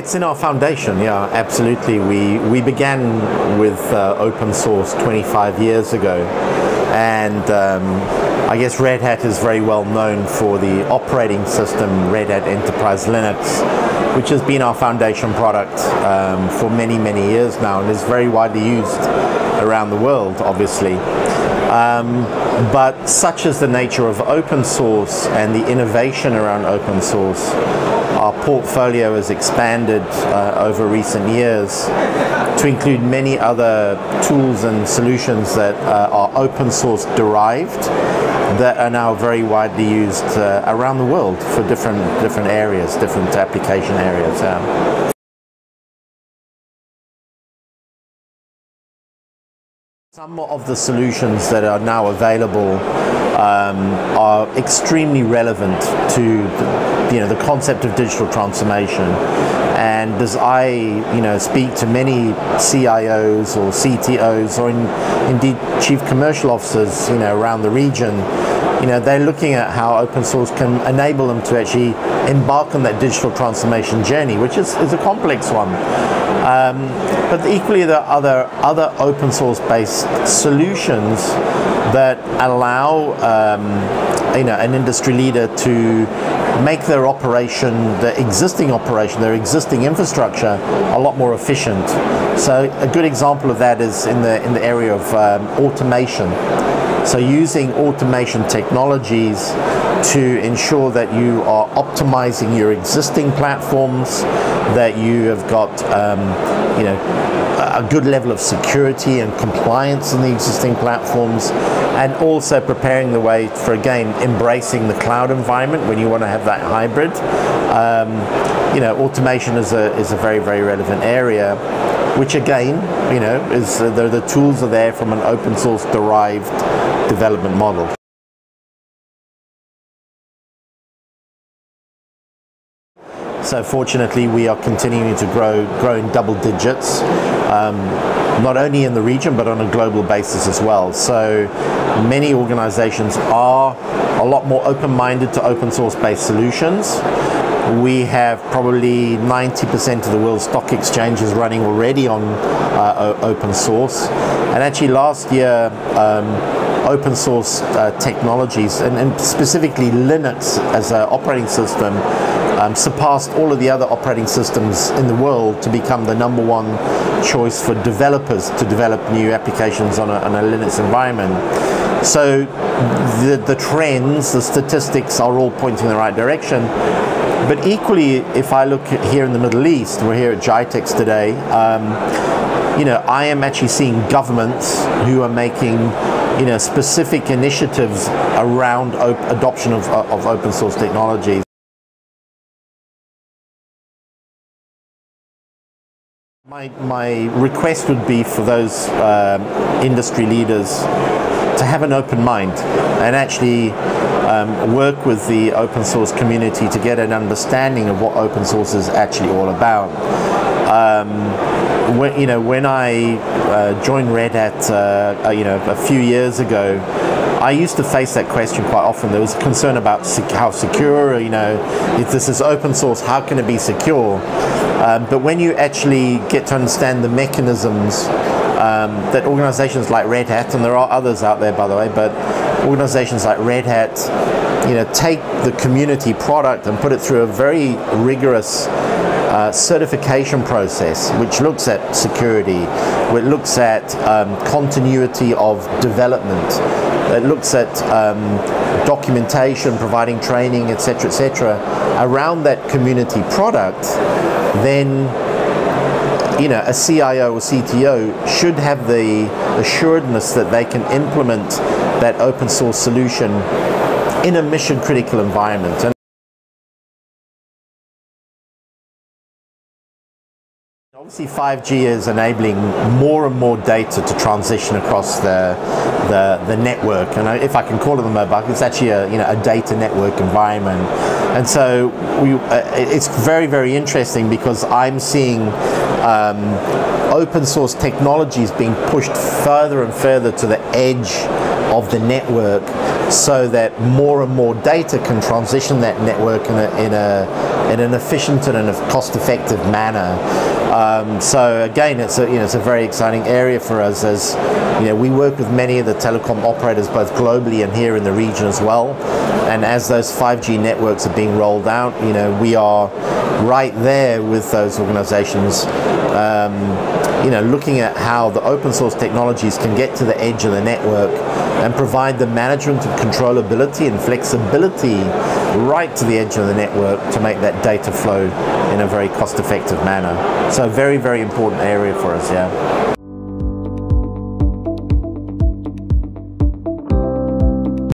It's in our foundation, yeah, absolutely. We began with open source 25 years ago, and I guess Red Hat is very well known for the operating system, Red Hat Enterprise Linux, which has been our foundation product for many, many years now, and is very widely used around the world, obviously. But such is the nature of open source and the innovation around open source, our portfolio has expanded over recent years to include many other tools and solutions that are open source derived, that are now very widely used around the world for different areas, different application areas. Some of the solutions that are now available are extremely relevant to the concept of digital transformation. And as I speak to many CIOs or CTOs or indeed chief commercial officers around the region, they're looking at how open source can enable them to actually embark on that digital transformation journey, which is a complex one. But equally, there are other open source based solutions that allow an industry leader to make their operation, their existing infrastructure, a lot more efficient. So a good example of that is in the area of automation. So using automation technologies to ensure that you are optimizing your existing platforms, that you have got a good level of security and compliance in the existing platforms, and also preparing the way for, again, embracing the cloud environment when you want to have that hybrid. Automation is a very, very relevant area, which again, the tools are there from an open source derived development model. So fortunately, we are continuing to grow in double digits, not only in the region but on a global basis as well. So many organizations are a lot more open-minded to open source based solutions. We have probably 90% of the world's stock exchanges running already on open source. And actually last year, open source technologies, and specifically Linux as an operating system, surpassed all of the other operating systems in the world to become the #1 choice for developers to develop new applications on a Linux environment. So the trends, the statistics are all pointing in the right direction. But equally, if I look here in the Middle East, we're here at GITEX today, I am actually seeing governments who are making specific initiatives around adoption of open source technologies. My request would be for those industry leaders to have an open mind and actually work with the open source community to get an understanding of what open source is actually all about. When I joined Red Hat a few years ago, I used to face that question quite often. There was a concern about how secure, if this is open source, how can it be secure? But when you actually get to understand the mechanisms that organizations like Red Hat, and there are others out there by the way, but organizations like Red Hat, take the community product and put it through a very rigorous certification process, which looks at security, which looks at continuity of development, it looks at documentation, providing training, etc., around that community product, then a CIO or CTO should have the assuredness that they can implement that open source solution in a mission critical environment. And Obviously, 5G is enabling more and more data to transition across the network, and if I can call it the mobile, it's actually a data network environment. And so it's very, very interesting because I'm seeing open source technologies being pushed further and further to the edge of the network, so that more and more data can transition that network in an efficient and in a cost-effective manner. So again, it's a very exciting area for us, as we work with many of the telecom operators both globally and here in the region as well. And as those 5G networks are being rolled out, we are right there with those organizations, looking at how the open source technologies can get to the edge of the network and provide the management and controllability and flexibility right to the edge of the network to make that data flow in a very cost-effective manner. So very, very important area for us, yeah.